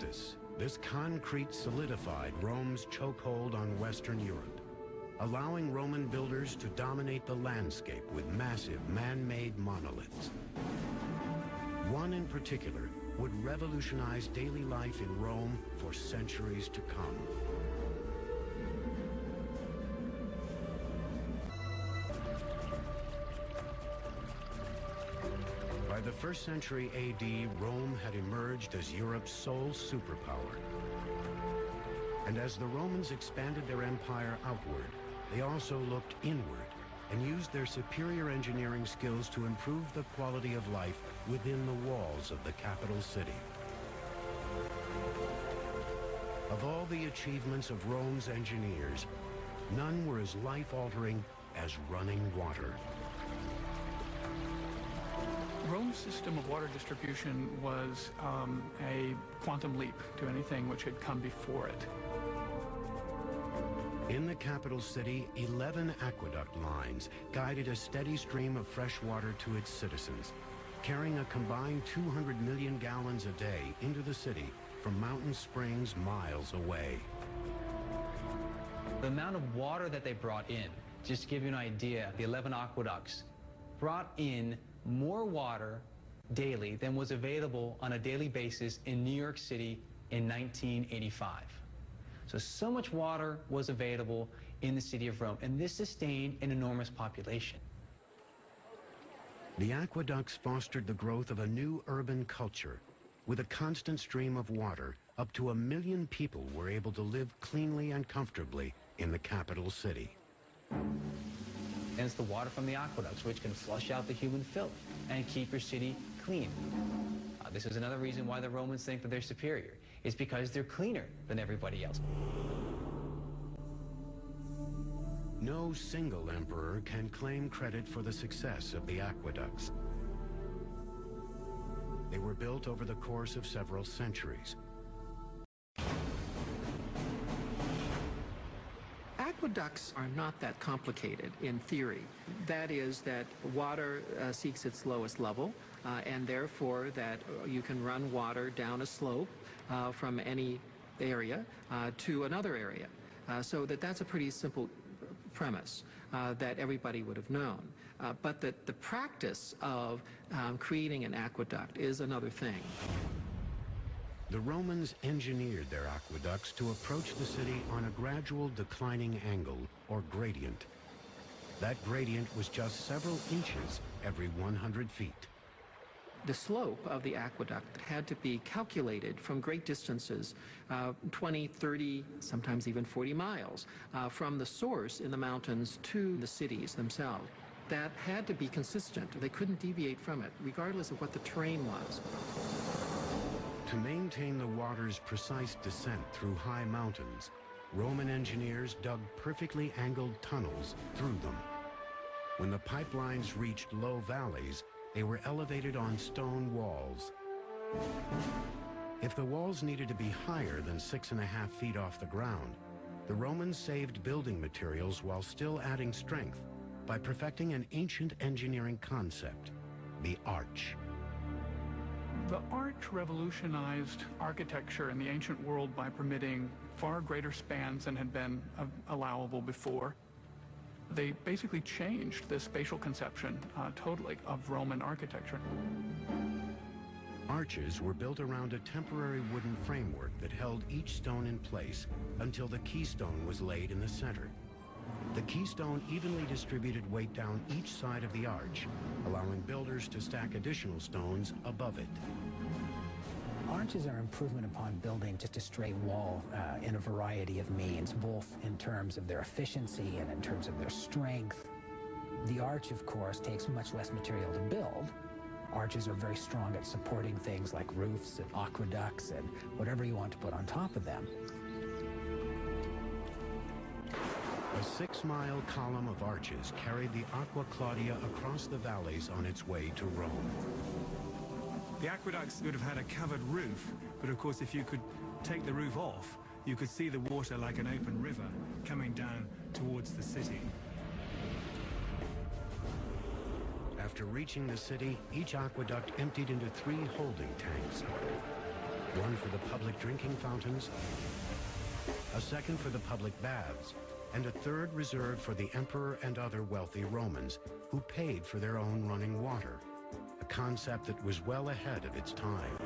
Ephesus, this concrete solidified Rome's chokehold on Western Europe, allowing Roman builders to dominate the landscape with massive man-made monoliths. One in particular would revolutionize daily life in Rome for centuries to come. By the 1st century AD, Rome had emerged as Europe's sole superpower. And as the Romans expanded their empire outward, they also looked inward and used their superior engineering skills to improve the quality of life within the walls of the capital city. Of all the achievements of Rome's engineers, none were as life-altering as running water. Rome's system of water distribution was a quantum leap to anything which had come before it. In the capital city, 11 aqueduct lines guided a steady stream of fresh water to its citizens, carrying a combined 200 million gallons a day into the city from mountain springs miles away. The amount of water that they brought in, just to give you an idea, the 11 aqueducts brought in more water daily than was available on a daily basis in New York City in 1985. So much water was available in the city of Rome, and this sustained an enormous population. The aqueducts fostered the growth of a new urban culture. With a constant stream of water, up to 1 million people were able to live cleanly and comfortably in the capital city. And it's the water from the aqueducts which can flush out the human filth and keep your city clean. This is another reason why the Romans think that they're superior. It's because they're cleaner than everybody else. No single emperor can claim credit for the success of the aqueducts. They were built over the course of several centuries. Aqueducts are not that complicated in theory. That is that water seeks its lowest level, and therefore that you can run water down a slope from any area to another area. So that's a pretty simple premise that everybody would have known. But that the practice of creating an aqueduct is another thing. The Romans engineered their aqueducts to approach the city on a gradual declining angle, or gradient. That gradient was just several inches every 100 feet. The slope of the aqueduct had to be calculated from great distances, 20, 30, sometimes even 40 miles, from the source in the mountains to the cities themselves. That had to be consistent. They couldn't deviate from it, regardless of what the terrain was. To maintain the water's precise descent through high mountains, Roman engineers dug perfectly angled tunnels through them. When the pipelines reached low valleys, they were elevated on stone walls. If the walls needed to be higher than 6.5 feet off the ground, the Romans saved building materials while still adding strength by perfecting an ancient engineering concept, the arch. The arch revolutionized architecture in the ancient world by permitting far greater spans than had been allowable before. They basically changed the spatial conception totally of Roman architecture. Arches were built around a temporary wooden framework that held each stone in place until the keystone was laid in the center. The keystone evenly distributed weight down each side of the arch, allowing builders to stack additional stones above it. Arches are improvement upon building just a straight wall in a variety of means, both in terms of their efficiency and in terms of their strength. The arch, of course, takes much less material to build. Arches are very strong at supporting things like roofs and aqueducts and whatever you want to put on top of them. A 6-mile column of arches carried the Aqua Claudia across the valleys on its way to Rome. The aqueducts would have had a covered roof, but of course if you could take the roof off, you could see the water like an open river coming down towards the city. After reaching the city, each aqueduct emptied into 3 holding tanks. one for the public drinking fountains, a second for the public baths, and a third reserved for the emperor and other wealthy Romans who paid for their own running water, a concept that was well ahead of its time.